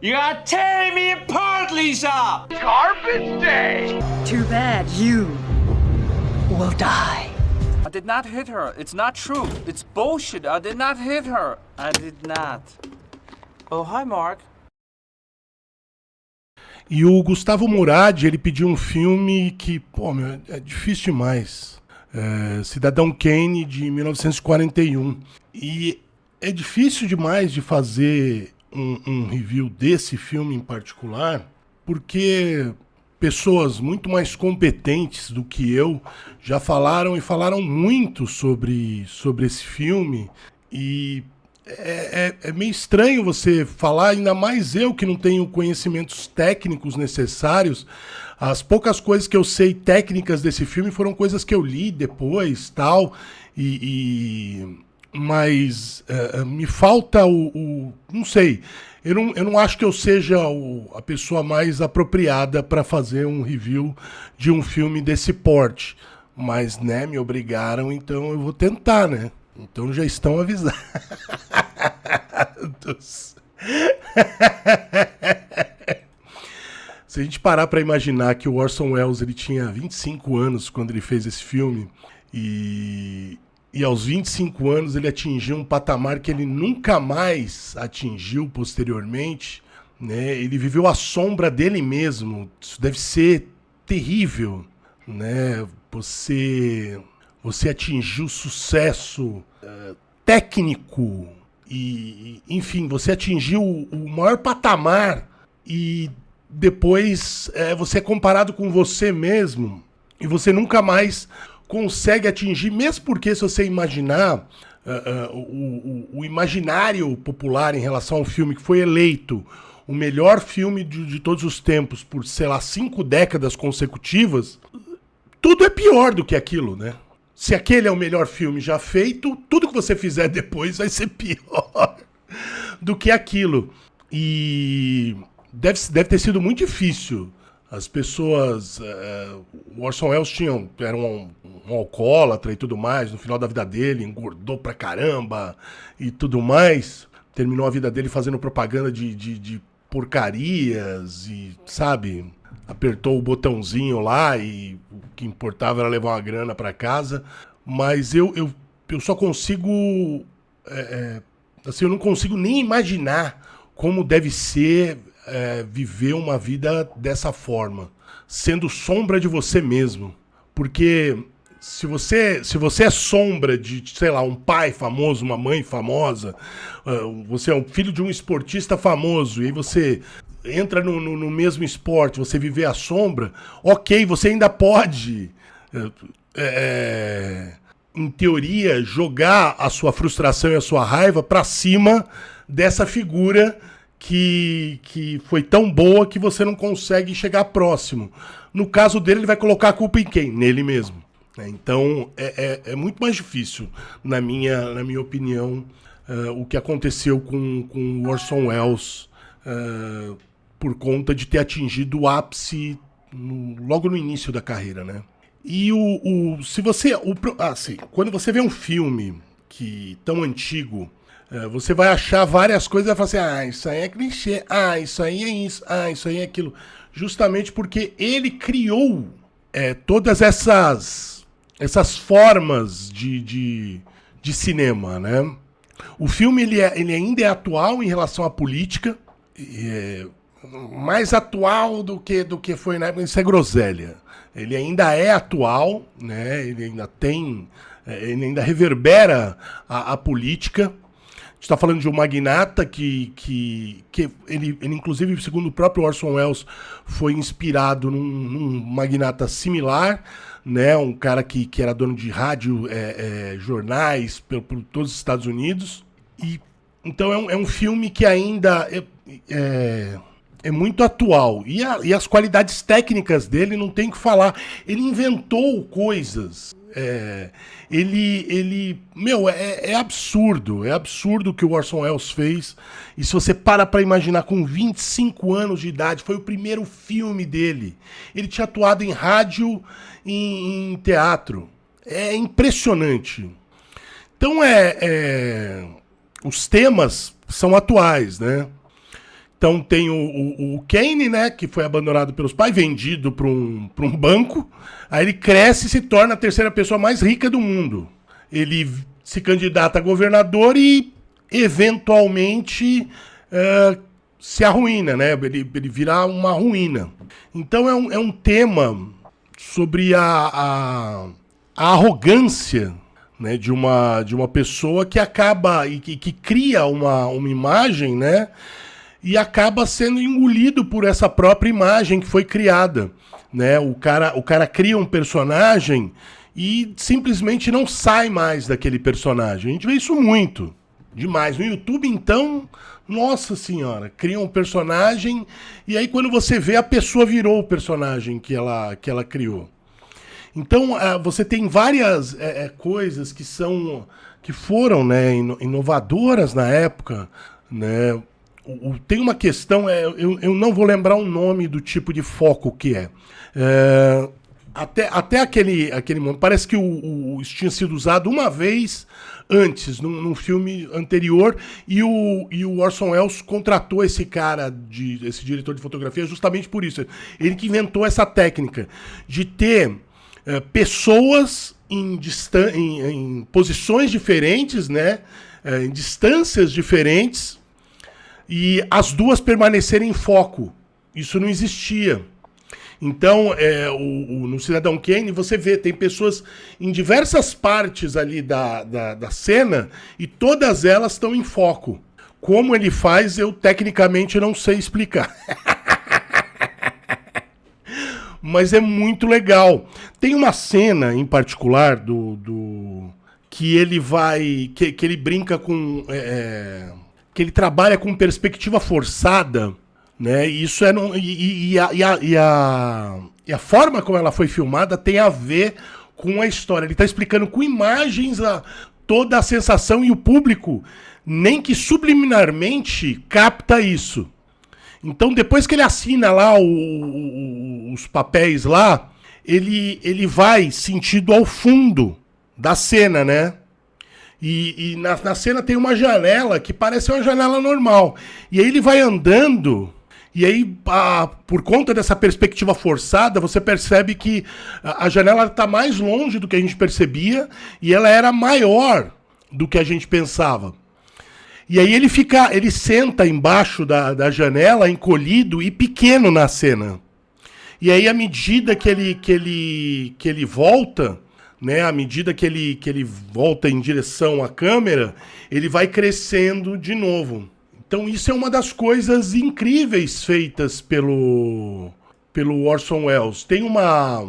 You are tearing me apart, Lisa! Garbage day! Too bad you will die. I did not hit her. It's not true. It's bullshit. I did not hit her. I did not. Oh, hi, Mark. E o Gustavo Murad, ele pediu um filme que, pô, meu, é difícil demais. Cidadão Kane, de 1941. E é difícil demais de fazer um review desse filme em particular, porque pessoas muito mais competentes do que eu já falaram e falaram muito sobre esse filme. E é meio estranho você falar, ainda mais eu que não tenho conhecimentos técnicos necessários. As poucas coisas que eu sei técnicas desse filme foram coisas que eu li depois, tal, mas me falta não sei, eu não acho que eu seja a pessoa mais apropriada para fazer um review de um filme desse porte, mas, né, me obrigaram, então eu vou tentar, né? Então já estão avisados. Se a gente parar para imaginar que o Orson Welles ele tinha 25 anos quando ele fez esse filme e aos 25 anos ele atingiu um patamar que ele nunca mais atingiu posteriormente, né? Ele viveu à sombra dele mesmo. Isso deve ser terrível, né? Você atingiu sucesso técnico e, enfim, você atingiu o maior patamar e depois você é comparado com você mesmo e você nunca mais consegue atingir, mesmo porque se você imaginar o imaginário popular em relação ao filme que foi eleito o melhor filme de todos os tempos por, sei lá, 5 décadas consecutivas, tudo é pior do que aquilo, né? Se aquele é o melhor filme já feito, tudo que você fizer depois vai ser pior do que aquilo. E deve ter sido muito difícil. As pessoas... o Orson Welles era um alcoólatra e tudo mais. No final da vida dele, engordou pra caramba e tudo mais. Terminou a vida dele fazendo propaganda de porcarias e, sabe... Apertou o botãozinho lá e o que importava era levar uma grana para casa. Mas eu só consigo... assim, eu não consigo nem imaginar como deve ser viver uma vida dessa forma. Sendo sombra de você mesmo. Porque se você é sombra de, sei lá, um pai famoso, uma mãe famosa, você é um filho de um esportista famoso, e aí você... entra no mesmo esporte, você viver à sombra, ok, você ainda pode, em teoria, jogar a sua frustração e a sua raiva pra cima dessa figura que foi tão boa que você não consegue chegar próximo. No caso dele, ele vai colocar a culpa em quem? Nele mesmo. Então, é muito mais difícil, na minha opinião, o que aconteceu com o Orson Welles, por conta de ter atingido o ápice logo no início da carreira, né? E quando você vê um filme tão antigo, você vai achar várias coisas e vai falar assim, isso aí é clichê, isso aí é isso, isso aí é aquilo. Justamente porque ele criou todas essas formas de cinema, né? O filme ele ainda é atual em relação à política, mais atual do que foi na época. Isso é groselha. Ele ainda é atual, né? Ele ainda reverbera a política. A gente está falando de um magnata que ele, inclusive, segundo o próprio Orson Welles, foi inspirado num magnata similar, né? Um cara que era dono de rádio, jornais por todos os Estados Unidos. Então é um filme que ainda é muito atual. E as qualidades técnicas dele não tem o que falar. Ele inventou coisas. É absurdo. É absurdo o que o Orson Welles fez. E se você para imaginar, com 25 anos de idade, foi o primeiro filme dele. Ele tinha atuado em rádio e em teatro. É impressionante. Então os temas são atuais, né? Então tem o Kane, né, que foi abandonado pelos pais, vendido para um banco. Aí ele cresce e se torna a terceira pessoa mais rica do mundo. Ele se candidata a governador e, eventualmente, se arruína, né? Ele vira uma ruína. Então é um tema sobre a arrogância, né, de uma pessoa que acaba e que cria uma imagem, né? E acaba sendo engolido por essa própria imagem que foi criada, né? O cara cria um personagem e simplesmente não sai mais daquele personagem. A gente vê isso muito, demais. No YouTube, então, nossa senhora, cria um personagem e aí quando você vê, a pessoa virou o personagem que ela criou. Então, você tem várias coisas que foram, né, inovadoras na época, né? Tem uma questão, eu não vou lembrar o nome do tipo de foco que é. Até aquele momento, parece que isso tinha sido usado uma vez antes, num filme anterior, e o Orson Welles contratou esse cara, esse diretor de fotografia, justamente por isso. Ele que inventou essa técnica de ter pessoas em posições diferentes, né, em distâncias diferentes, e as duas permanecerem em foco. Isso não existia. Então, no Cidadão Kane, você vê, tem pessoas em diversas partes ali da cena e todas elas estão em foco. Como ele faz, eu tecnicamente não sei explicar. Mas é muito legal. Tem uma cena em particular que ele vai... que ele brinca com... que ele trabalha com perspectiva forçada, né? E isso a forma como ela foi filmada tem a ver com a história. Ele está explicando com imagens toda a sensação e o público nem que subliminarmente capta isso. Então, depois que ele assina lá os papéis lá, ele vai sentido ao fundo da cena, né? E na cena tem uma janela que parece uma janela normal. E aí ele vai andando, e aí, por conta dessa perspectiva forçada, você percebe que a janela está mais longe do que a gente percebia, e ela era maior do que a gente pensava. E aí ele senta embaixo da janela, encolhido e pequeno na cena. E aí, à medida que ele volta... né, à medida que ele volta em direção à câmera, ele vai crescendo de novo. Então isso é uma das coisas incríveis feitas pelo Orson Welles. Tem uma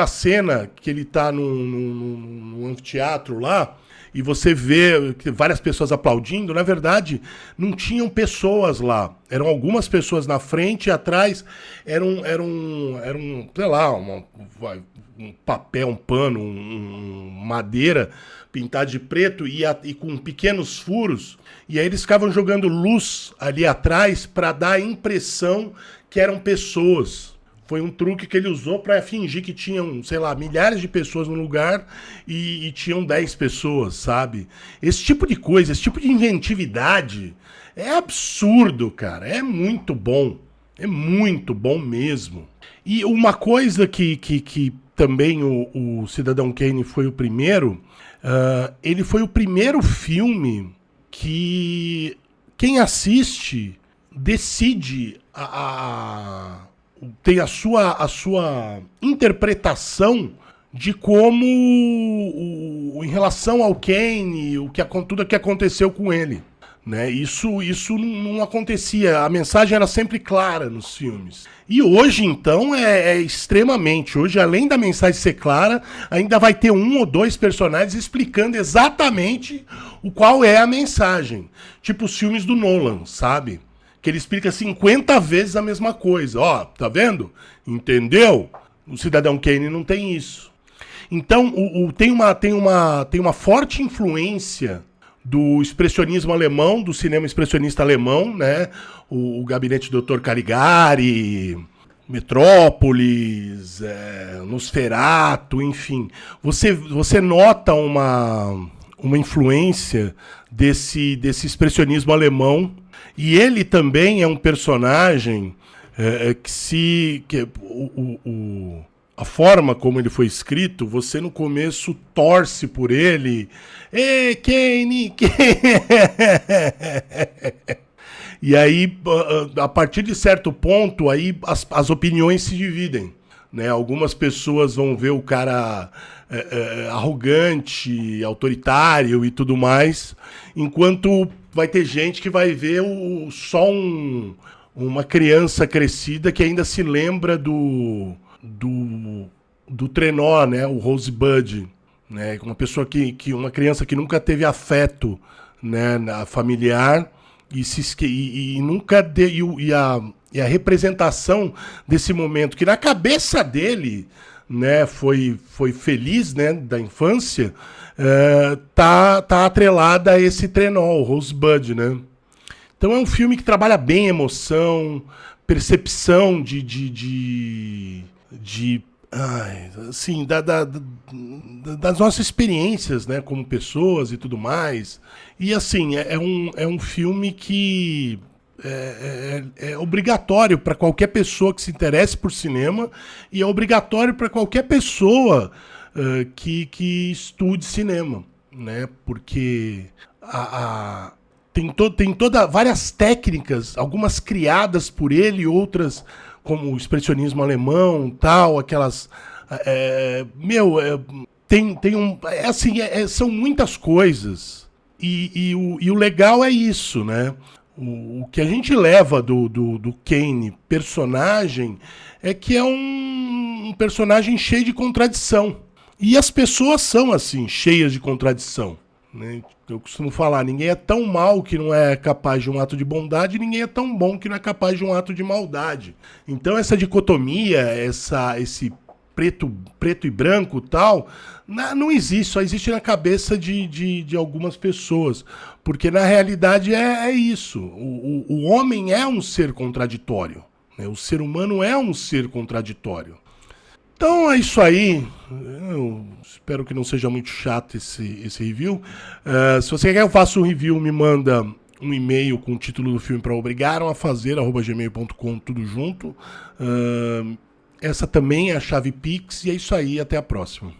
cena que ele está num anfiteatro lá, e você vê várias pessoas aplaudindo. Na verdade, não tinham pessoas lá. Eram algumas pessoas na frente e atrás eram sei lá, um papel, um pano, madeira pintada de preto e com pequenos furos. E aí eles ficavam jogando luz ali atrás para dar a impressão que eram pessoas. Foi um truque que ele usou para fingir que tinham, sei lá, milhares de pessoas no lugar e tinham 10 pessoas, sabe? Esse tipo de coisa, esse tipo de inventividade é absurdo, cara. É muito bom. É muito bom mesmo. E uma coisa que também o Cidadão Kane foi o primeiro, ele foi o primeiro filme que quem assiste decide tem a sua interpretação de como, em relação ao Kane, tudo o que aconteceu com ele. Né? Isso não acontecia, a mensagem era sempre clara nos filmes. E hoje, então, é extremamente. Hoje, além da mensagem ser clara, ainda vai ter 1 ou 2 personagens explicando exatamente qual é a mensagem. Tipo os filmes do Nolan, sabe? Que ele explica 50 vezes a mesma coisa. Ó, tá vendo? Entendeu? O Cidadão Kane não tem isso. Então, tem uma forte influência do expressionismo alemão, do cinema expressionista alemão, né? O Gabinete do Dr. Caligari, Metrópolis, Nosferatu, enfim. Você nota uma influência desse expressionismo alemão E ele também é um personagem a forma como ele foi escrito, você no começo torce por ele. Ei, Kane! E aí, a partir de certo ponto, aí as opiniões se dividem. Né? Algumas pessoas vão ver o cara arrogante, autoritário e tudo mais, enquanto vai ter gente que vai ver só uma criança crescida que ainda se lembra do trenó, né? O Rosebud, né? Uma criança que nunca teve afeto, né? Familiar e nunca e a representação desse momento que na cabeça dele, né? Foi feliz, né? Da infância, tá atrelada a esse trenó, o Rosebud, né? Então é um filme que trabalha bem emoção, percepção assim, das nossas experiências, né, como pessoas e tudo mais. E assim, é um filme que é obrigatório para qualquer pessoa que se interesse por cinema e é obrigatório para qualquer pessoa que estude cinema, né? Porque tem várias técnicas, algumas criadas por ele, outras como o expressionismo alemão, tal, aquelas... são muitas coisas. E o legal é isso, né? O que a gente leva do Kane personagem é que é um personagem cheio de contradição. E as pessoas são assim, cheias de contradição. Né? Eu costumo falar, ninguém é tão mal que não é capaz de um ato de bondade, e ninguém é tão bom que não é capaz de um ato de maldade. Então essa dicotomia, esse preto e branco tal, não existe, só existe na cabeça de algumas pessoas. Porque na realidade é isso. O homem é um ser contraditório. Né? O ser humano é um ser contraditório. Então é isso aí. Eu espero que não seja muito chato esse review. Se você quer que eu faça um review, me manda um e-mail com o título do filme para obrigaram-a-fazer@gmail.com, tudo junto. Essa também é a chave Pix. E é isso aí. Até a próxima.